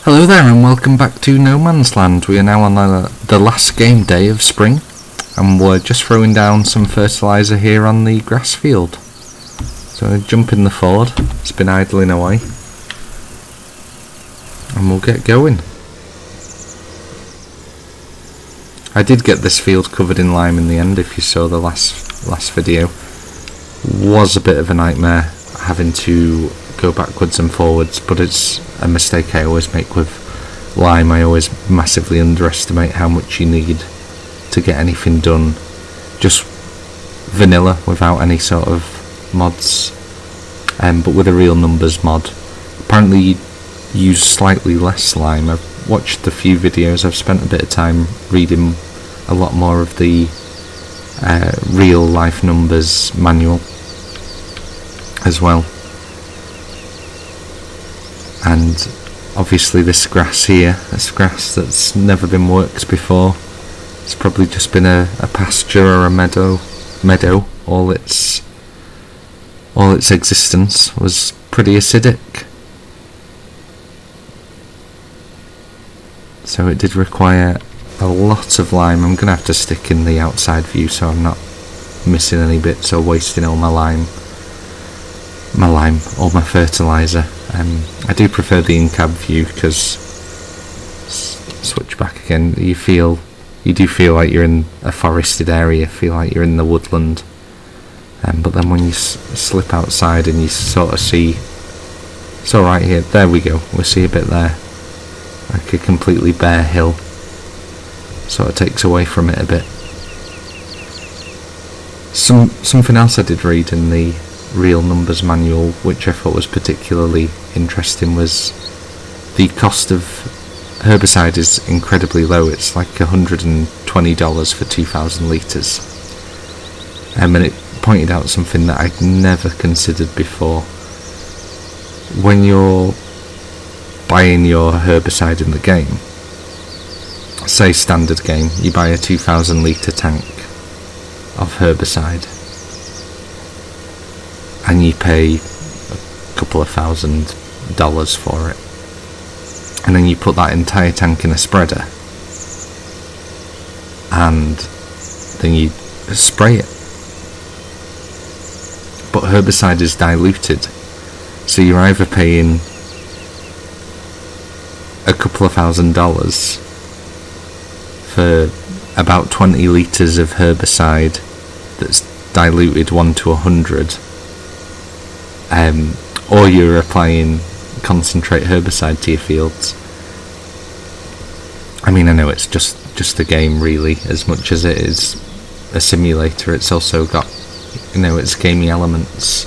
Hello there and welcome back to No Man's Land. We are now on the last game day of spring and we're just throwing down some fertiliser here on the grass field. So jump in the Ford, it's been idling away and we'll get going. I did get this field covered in lime in the end if you saw the last video. Was a bit of a nightmare having to go backwards and forwards, but it's a mistake I always make with lime. I always massively underestimate how much you need to get anything done just vanilla without any sort of mods, but with a real numbers mod. Apparently you use slightly less lime. I've watched a few videos, I've spent a bit of time reading a lot more of the real life numbers manual as well. And obviously this grass here, this grass that's never been worked before, it's probably just been a pasture or a meadow. All its existence was pretty acidic, so it did require a lot of lime. I'm gonna have to stick in the outside view so I'm not missing any bits or wasting all my fertiliser. I do prefer the in-cab view because, switch back again, you do feel like you're in a forested area, feel like you're in the woodland, but then when you slip outside and you sort of see, so right here, there we go, we see a bit there, like a completely bare hill, sort of takes away from it a bit. Something else I did read in the real numbers manual which I thought was particularly interesting was the cost of herbicide is incredibly low. It's like $120 for 2,000 litres, and it pointed out something that I'd never considered before. When you're buying your herbicide in the game, say standard game, you buy a 2,000 litre tank of herbicide and you pay a couple of $1,000 for it, and then you put that entire tank in a spreader and then you spray it. But herbicide is diluted, so you're either paying a couple of $1,000 for about 20 litres of herbicide that's diluted 1 to 100, or you're applying concentrate herbicide to your fields. I mean, I know it's just a game really, as much as it is a simulator. It's also got, its gamey elements.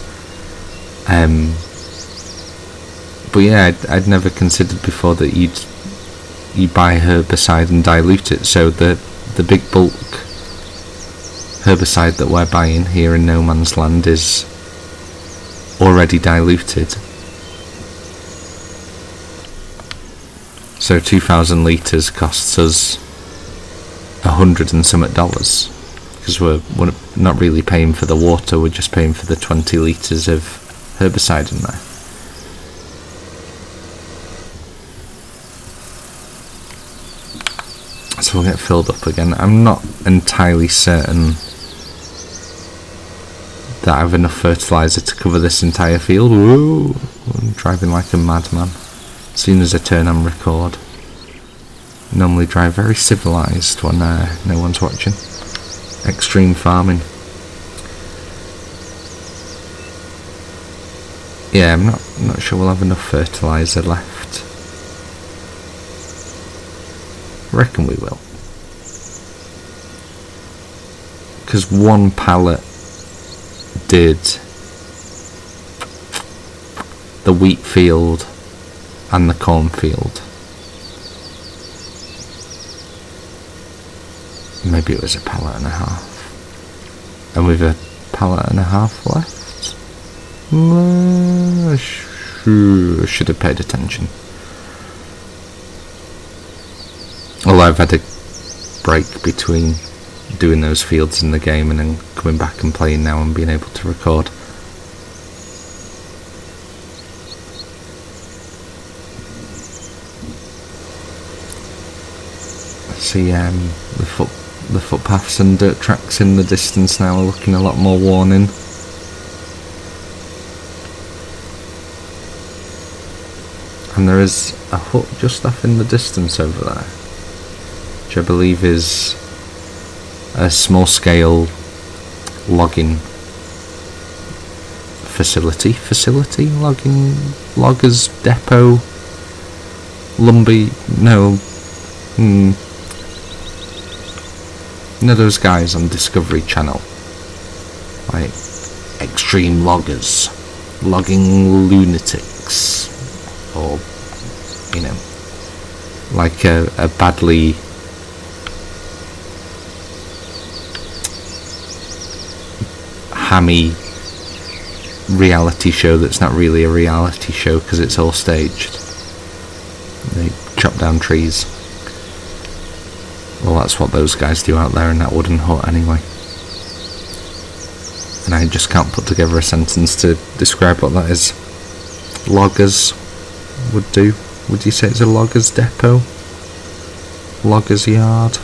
But yeah, I'd never considered before that you buy herbicide and dilute it. So the big bulk herbicide that we're buying here in No Man's Land is already diluted. So 2,000 litres costs us $100 and something, because we're not really paying for the water, we're just paying for the 20 litres of herbicide in there. So we'll get filled up again. I'm not entirely certain that I have enough fertiliser to cover this entire field. Whoa, I'm driving like a madman. As soon as I turn on record. Normally drive very civilised when no one's watching. Extreme farming. Yeah, I'm not sure we'll have enough fertiliser left. Reckon we will. Because one pallet did the wheat field and the corn field. Maybe it was a pallet and a half. And we've a pallet and a half left. I should have paid attention. Although I've had a break between doing those fields in the game and then coming back and playing now and being able to record. See, the footpaths and dirt tracks in the distance now are looking a lot more worn in. And there is a hut just off in the distance over there, which I believe is a small scale logging facility, loggers depot, those guys on Discovery Channel, like extreme loggers, logging lunatics, or like a badly hammy reality show that's not really a reality show because it's all staged. They chop down trees. Well, that's what those guys do out there in that wooden hut anyway. And I just can't put together a sentence to describe what that is. Loggers would do. Would you say it's a logger's depot? Logger's yard?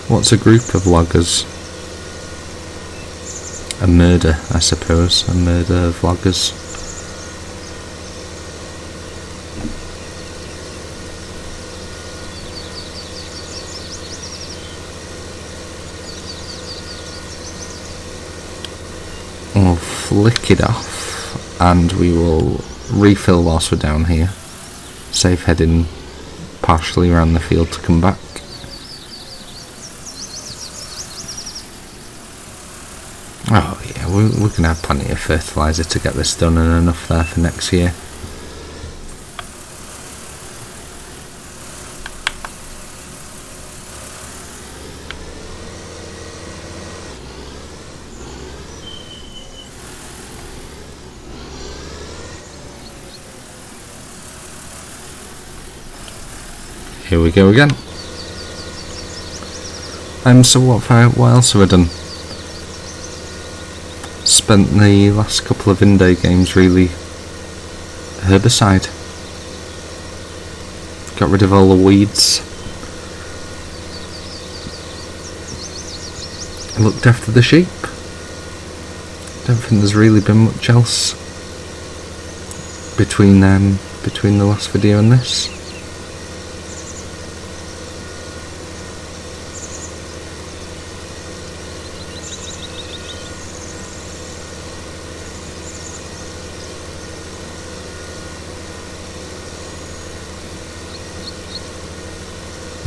What's a group of loggers? A murder, I suppose. A murder of loggers. We'll flick it off and we will refill whilst we're down here. Save heading partially around the field to come back. Oh yeah, we're going to have plenty of fertiliser to get this done and enough there for next year. Here we go again. So what else have I done? Spent the last couple of in-day games really herbicide. Got rid of all the weeds. I looked after the sheep. Don't think there's really been much else between the last video and this.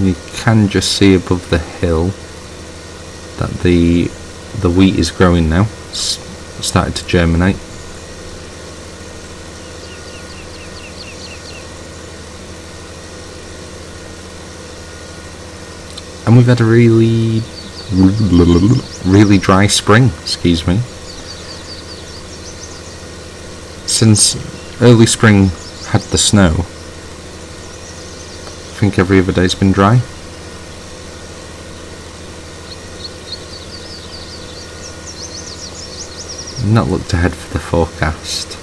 You can just see above the hill that the wheat is growing now. It's started to germinate. And we've had a really dry spring, excuse me. Since early spring had the snow, I think every other day's been dry. Not looked ahead for the forecast.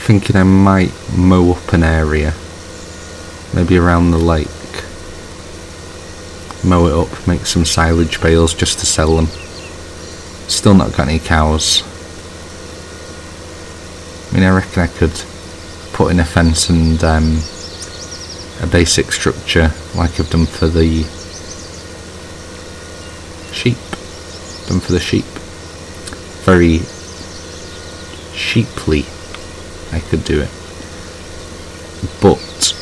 Thinking I might mow up an area, maybe around the lake. Mow it up, make some silage bales just to sell them. Still not got any cows. I mean, I reckon I could put in a fence and a basic structure like I've done for the sheep. Very sheeply I could do it. But,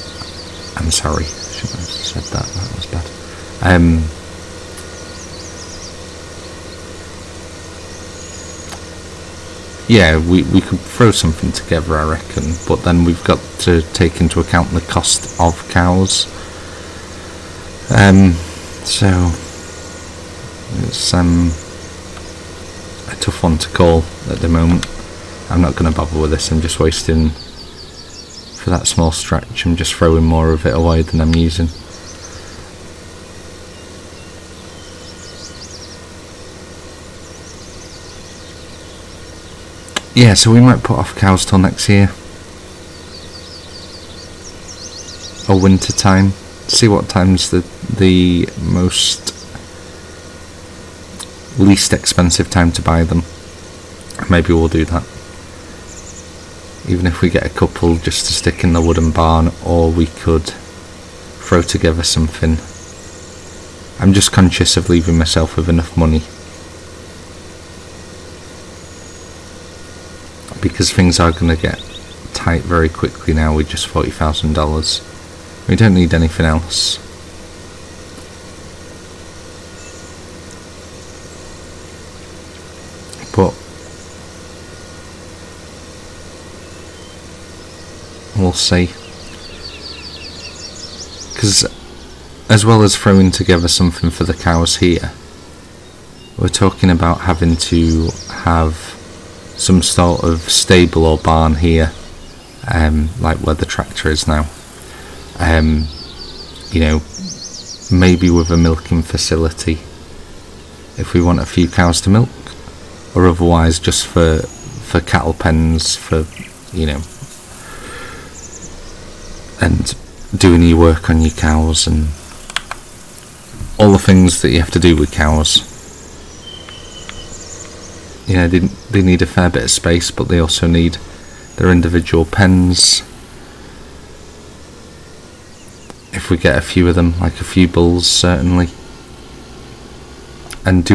I'm sorry, shouldn't have said that, that was bad. Yeah, we could throw something together, I reckon, but then we've got to take into account the cost of cows. So it's a tough one to call at the moment. I'm not going to bother with this. I'm just wasting, for that small stretch, I'm just throwing more of it away than I'm using. yeah, so we might put off cows till next year. Or winter time. See what time's the most least expensive time to buy them. Maybe we'll do that. Even if we get a couple just to stick in the wooden barn, or we could throw together something. I'm just conscious of leaving myself with enough money, because things are going to get tight very quickly now with just $40,000. We don't need anything else. But we'll see. Because as well as throwing together something for the cows here, we're talking about having to have some sort of stable or barn here, like where the tractor is now. You know, maybe with a milking facility if we want a few cows to milk, or otherwise just for cattle pens, for, you know, and doing your work on your cows and all the things that you have to do with cows. You know, they need a fair bit of space, but they also need their individual pens. If we get a few of them, like a few bulls, certainly. And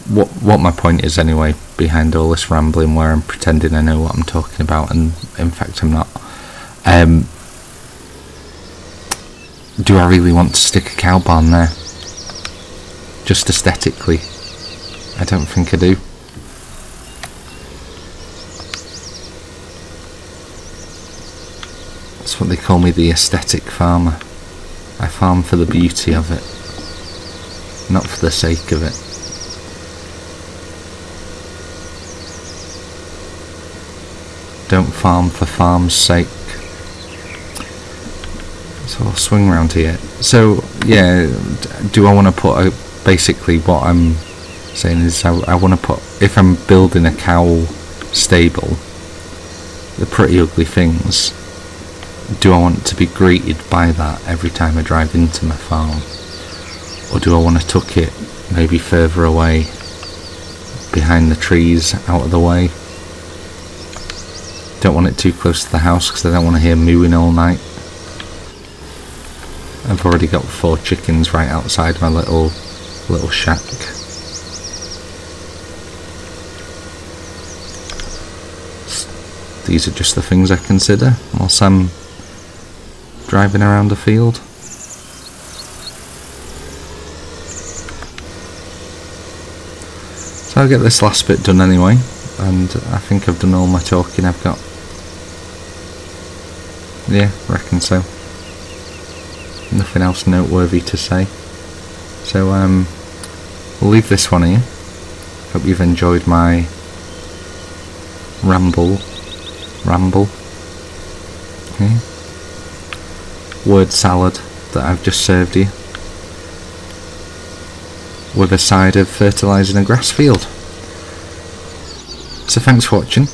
what my point is anyway, behind all this rambling where I'm pretending I know what I'm talking about, and in fact I'm not. Do I really want to stick a cow barn there? Just aesthetically? I don't think I do. That's what they call me, the aesthetic farmer. I farm for the beauty of it, not for the sake of it. Don't farm for farm's sake. So I'll swing round here. So yeah, do I want to put basically what I'm saying is I want to put, if I'm building a cow stable, the pretty ugly things, do I want to be greeted by that every time I drive into my farm? Or do I want to tuck it maybe further away, behind the trees, out of the way? Don't want it too close to the house because I don't want to hear mooing all night. I've already got 4 chickens right outside my little shack. These are just the things I consider whilst I'm driving around the field. So I'll get this last bit done anyway, and I think I've done all my talking I've got. Yeah, I reckon so. Nothing else noteworthy to say. So we'll leave this one here. Hope you've enjoyed my ramble. Okay. Word salad that I've just served you, with a side of fertilising a grass field. So thanks for watching.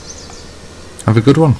Have a good one.